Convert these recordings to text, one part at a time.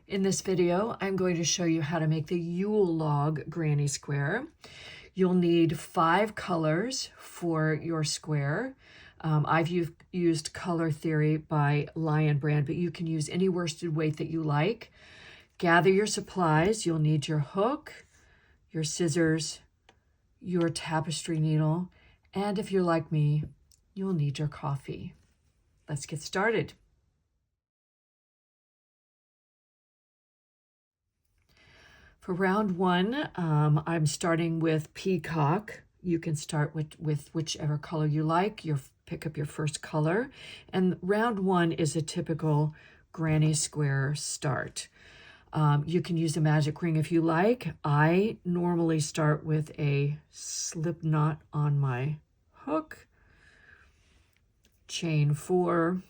In this video, I'm going to show you how to make the Yule Log Granny Square. You'll need 5 colors for your square. I've used Color Theory by Lion Brand, but you can use any worsted weight that you like. Gather your supplies. You'll need your hook, your scissors, your tapestry needle, and if you're like me, you'll need your coffee. Let's get started. For round 1, I'm starting with peacock. You can start with whichever color you like. Pick up your first color. And round 1 is a typical granny square start. You can use a magic ring if you like. I normally start with a slip knot on my hook, chain 4,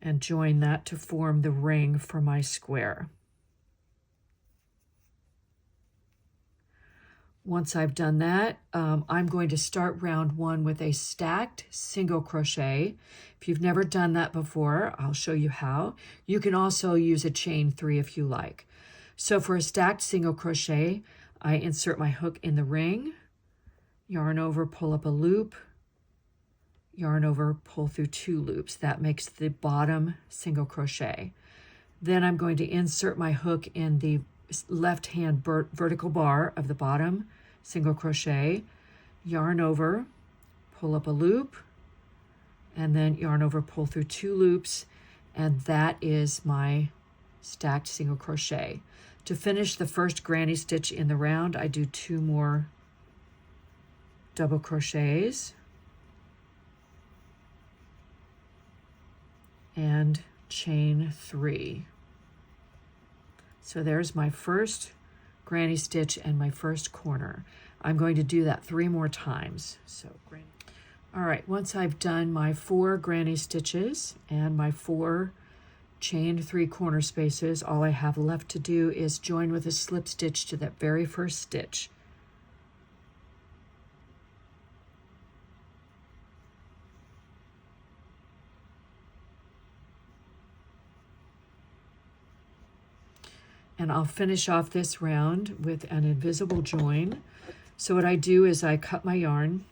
and join that to form the ring for my square. Once I've done that, I'm going to start round 1 with a stacked single crochet. If you've never done that before, I'll show you how. You can also use a chain 3 if you like. So for a stacked single crochet, I insert my hook in the ring, yarn over, pull up a loop, yarn over, pull through 2 loops. That makes the bottom single crochet. Then I'm going to insert my hook in the left hand vertical bar of the bottom single crochet, yarn over, pull up a loop, and then yarn over, pull through 2 loops, and that is my stacked single crochet. To finish the first granny stitch in the round, I do 2 more double crochets and chain 3. So there's my first granny stitch and my first corner. I'm going to do that 3 more times. All right, once I've done my 4 granny stitches and my 4 chained 3 corner spaces, all I have left to do is join with a slip stitch to that very first stitch. And I'll finish off this round with an invisible join. So what I do is I cut my yarn.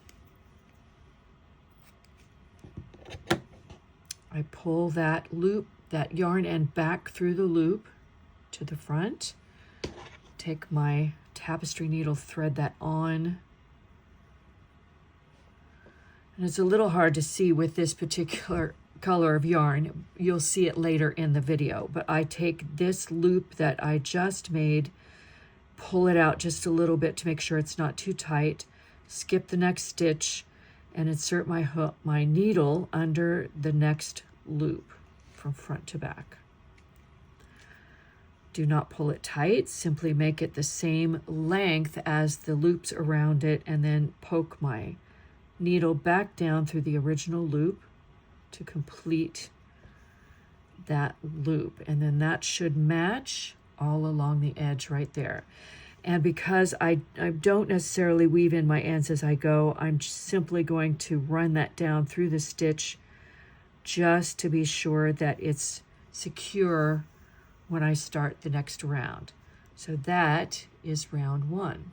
I pull that loop, that yarn end back through the loop to the front. Take my tapestry needle, thread that on. And it's a little hard to see with this particular color of yarn. You'll see it later in the video, but I take this loop that I just made, pull it out just a little bit to make sure it's not too tight, skip the next stitch, and insert my needle under the next loop from front to back. Do not pull it tight, simply make it the same length as the loops around it, and then poke my needle back down through the original loop to complete that loop. And then that should match all along the edge right there. And because I don't necessarily weave in my ends as I go, I'm simply going to run that down through the stitch just to be sure that it's secure when I start the next round. So that is round 1.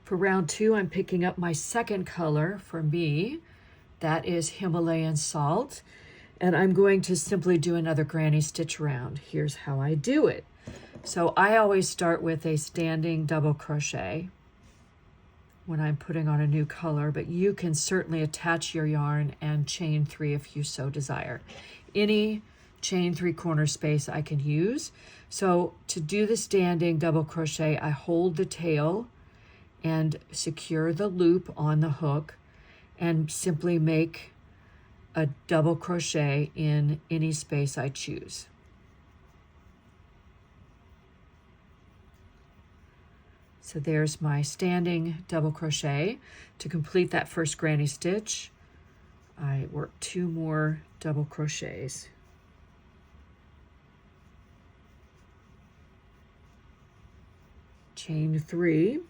For round 2, I'm picking up my second color for me. That is Himalayan Salt. And I'm going to simply do another granny stitch round. Here's how I do it. So I always start with a standing double crochet when I'm putting on a new color, but you can certainly attach your yarn and chain 3 if you so desire. Any chain 3 corner space I can use. So to do the standing double crochet, I hold the tail and secure the loop on the hook and simply make a double crochet in any space I choose. So there's my standing double crochet. To complete that first granny stitch, I work 2 more double crochets. Chain 3,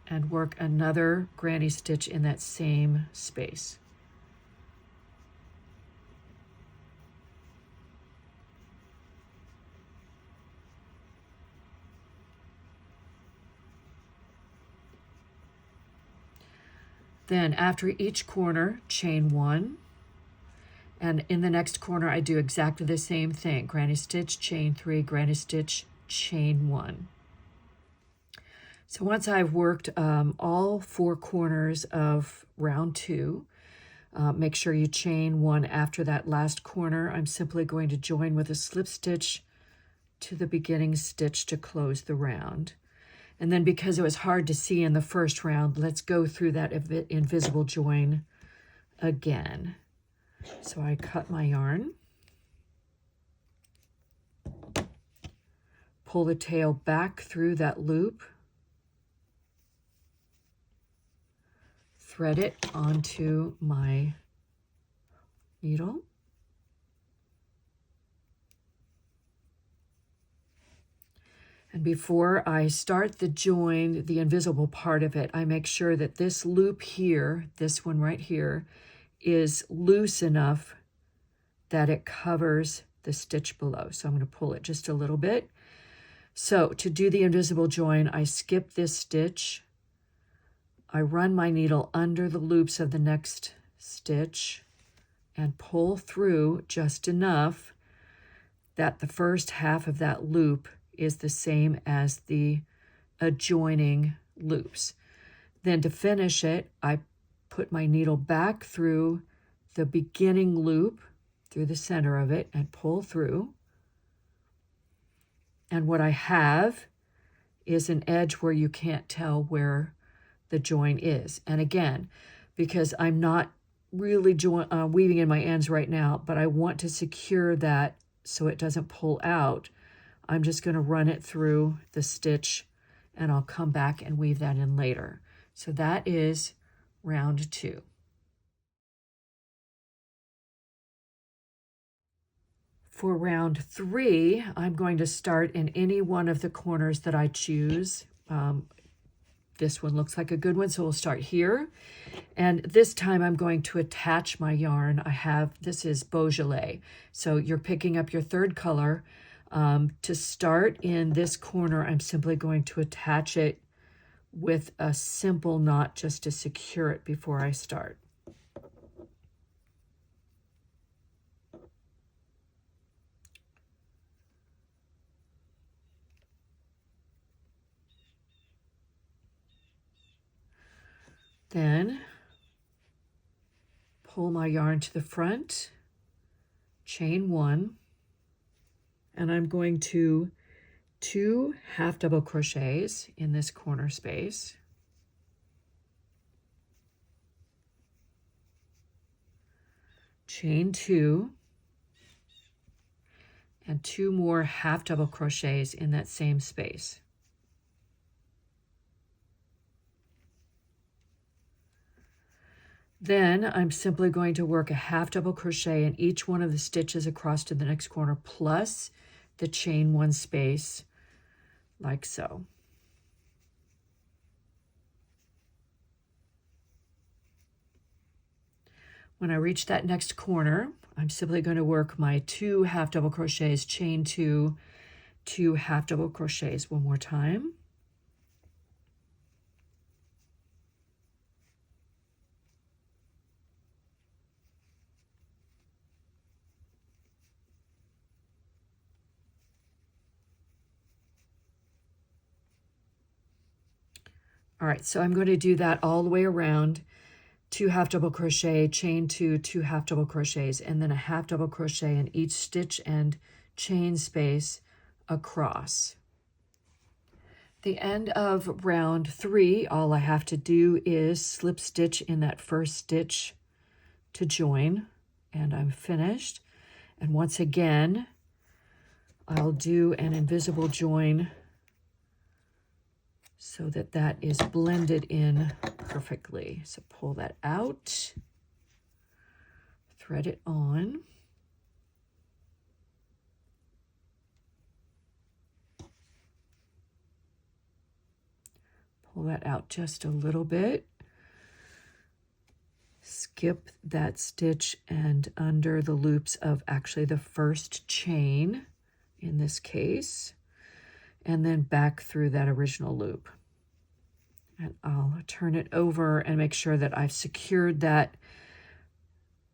and work another granny stitch in that same space. Then after each corner, chain 1, and in the next corner I do exactly the same thing. Granny stitch, chain 3, granny stitch, chain 1. So once I've worked all 4 corners of round 2, make sure you chain 1 after that last corner. I'm simply going to join with a slip stitch to the beginning stitch to close the round. And then because it was hard to see in the first round, let's go through that invisible join again. So I cut my yarn, pull the tail back through that loop, thread it onto my needle, and before I start the join, the invisible part of it, I make sure that this loop here, this one right here, is loose enough that it covers the stitch below. So I'm going to pull it just a little bit. So to do the invisible join, I skip this stitch. I run my needle under the loops of the next stitch and pull through just enough that the first half of that loop is the same as the adjoining loops. Then to finish it, I put my needle back through the beginning loop, through the center of it, and pull through. And what I have is an edge where you can't tell where the join is. And again, because I'm not really weaving in my ends right now, but I want to secure that so it doesn't pull out, I'm just going to run it through the stitch and I'll come back and weave that in later. So that is round 2. For round 3, I'm going to start in any one of the corners that I choose. This one looks like a good one, so we'll start here. And this time I'm going to attach my yarn. This is Beaujolais. So you're picking up your third color. To start in this corner, I'm simply going to attach it with a simple knot just to secure it before I start. Then pull my yarn to the front, chain 1, and I'm going to 2 half double crochets in this corner space. Chain 2 and 2 more half double crochets in that same space. Then I'm simply going to work a half double crochet in each one of the stitches across to the next corner, plus the chain 1 space, like so. When I reach that next corner, I'm simply going to work my 2 half double crochets, chain 2, 2 half double crochets one more time. All right, so I'm going to do that all the way around. 2 half double crochet, chain 2, 2 half double crochets, and then a half double crochet in each stitch and chain space across. The end of round 3, all I have to do is slip stitch in that first stitch to join, and I'm finished. And once again, I'll do an invisible join so that that is blended in perfectly. So pull that out, thread it on, pull that out just a little bit. Skip that stitch and under the loops of actually the first chain in this case, and then back through that original loop. And I'll turn it over and make sure that I've secured that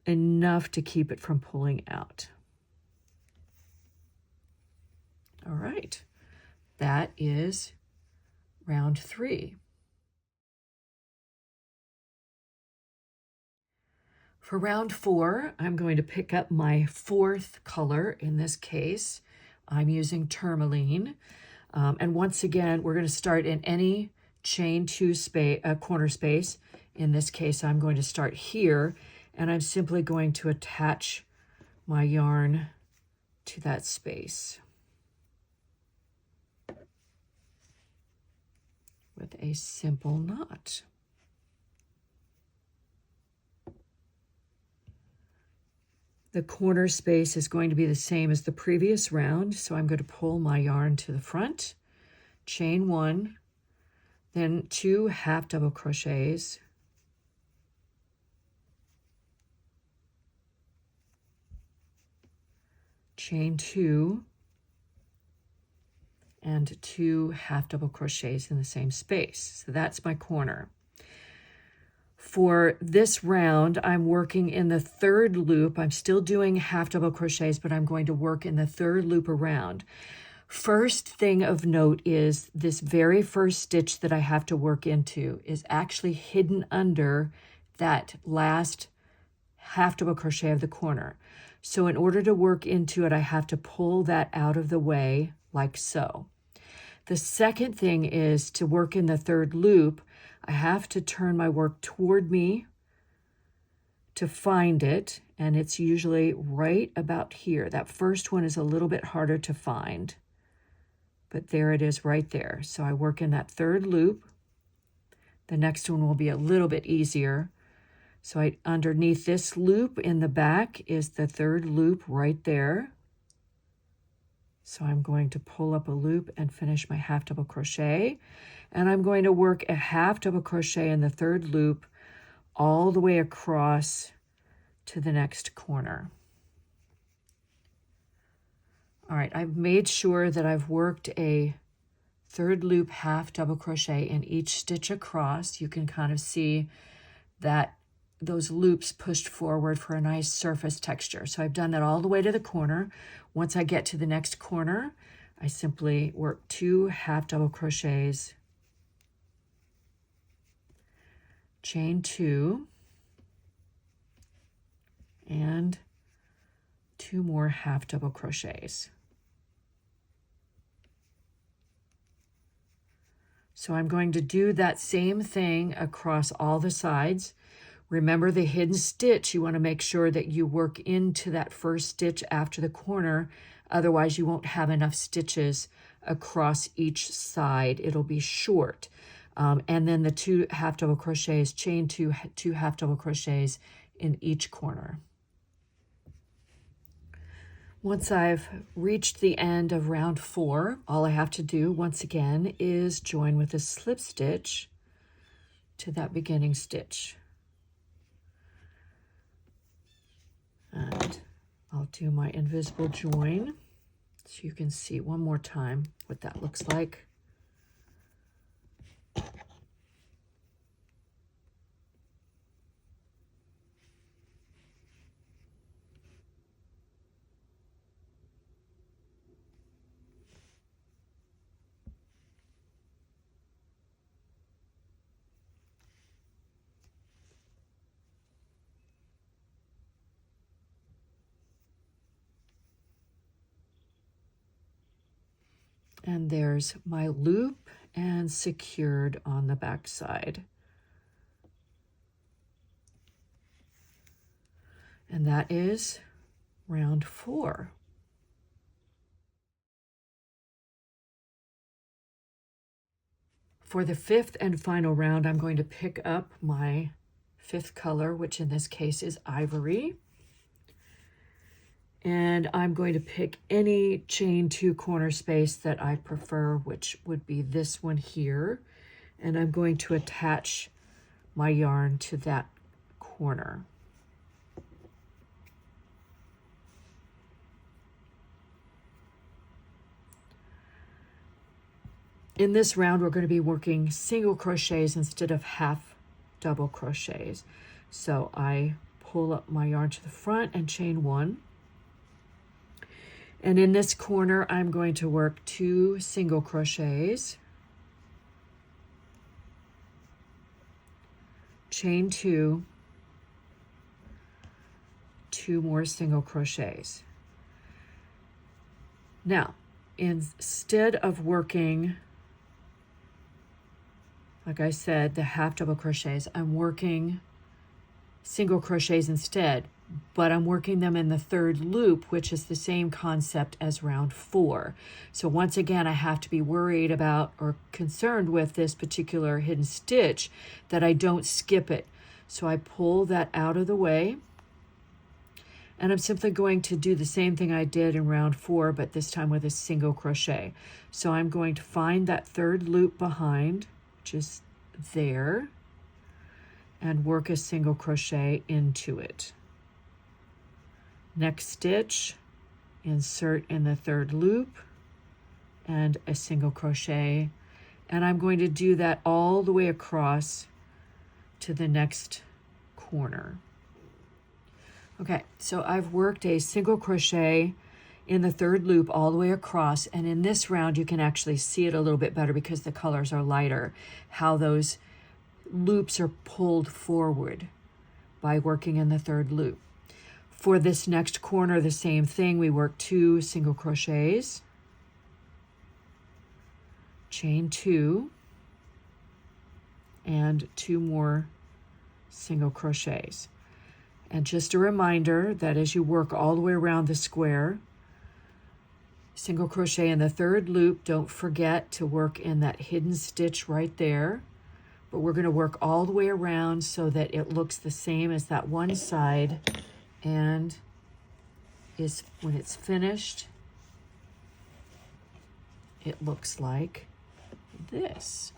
enough to keep it from pulling out. All right, that is round 3. For round 4, I'm going to pick up my 4th color. In this case, I'm using tourmaline. And once again, we're going to start in any chain 2 corner space. In this case, I'm going to start here, and I'm simply going to attach my yarn to that space with a simple knot. The corner space is going to be the same as the previous round, so I'm going to pull my yarn to the front, chain 1, then 2 half double crochets, chain 2, and 2 half double crochets in the same space. So that's my corner. For this round, I'm working in the 3rd loop. I'm still doing half double crochets, but I'm going to work in the 3rd loop around. First thing of note is this very first stitch that I have to work into is actually hidden under that last half double crochet of the corner. So in order to work into it, I have to pull that out of the way like so. The second thing is to work in the 3rd loop, I have to turn my work toward me to find it, and it's usually right about here. That first one is a little bit harder to find, but there it is right there. So I work in that 3rd loop. The next one will be a little bit easier. So underneath this loop in the back is the 3rd loop right there. So I'm going to pull up a loop and finish my half double crochet. And I'm going to work a half double crochet in the 3rd loop all the way across to the next corner. All right, I've made sure that I've worked a 3rd loop half double crochet in each stitch across. You can kind of see that those loops pushed forward for a nice surface texture. So I've done that all the way to the corner. Once I get to the next corner, I simply work 2 half double crochets, chain 2, and 2 more half double crochets. So I'm going to do that same thing across all the sides. Remember the hidden stitch, you want to make sure that you work into that first stitch after the corner, otherwise you won't have enough stitches across each side. It'll be short. And then the 2 half double crochets, chain 2 half double crochets in each corner. Once I've reached the end of round 4, all I have to do once again is join with a slip stitch to that beginning stitch. And I'll do my invisible join so you can see one more time what that looks like. And there's my loop and secured on the back side. And that is round 4. For the 5th and final round, I'm going to pick up my 5th color, which in this case is ivory. And I'm going to pick any chain 2 corner space that I prefer, which would be this one here. and I'm going to attach my yarn to that corner. In this round, we're going to be working single crochets instead of half double crochets. So I pull up my yarn to the front and chain 1. And in this corner, I'm going to work 2 single crochets, chain 2, 2 more single crochets. Now, instead of working, like I said, the half double crochets, I'm working single crochets instead, but I'm working them in the 3rd loop, which is the same concept as round 4. So once again, I have to be worried about or concerned with this particular hidden stitch that I don't skip it. So I pull that out of the way, and I'm simply going to do the same thing I did in round 4, but this time with a single crochet. So I'm going to find that 3rd loop behind, which is there, and work a single crochet into it. Next stitch, insert in the 3rd loop and a single crochet, and I'm going to do that all the way across to the next corner. Okay, so I've worked a single crochet in the 3rd loop all the way across, and in this round you can actually see it a little bit better because the colors are lighter, how those loops are pulled forward by working in the 3rd loop. For this next corner, the same thing. We work 2 single crochets, chain 2, and 2 more single crochets. And just a reminder that as you work all the way around the square, single crochet in the 3rd loop, don't forget to work in that hidden stitch right there. But we're going to work all the way around so that it looks the same as that one side, and when it's finished, it looks like this.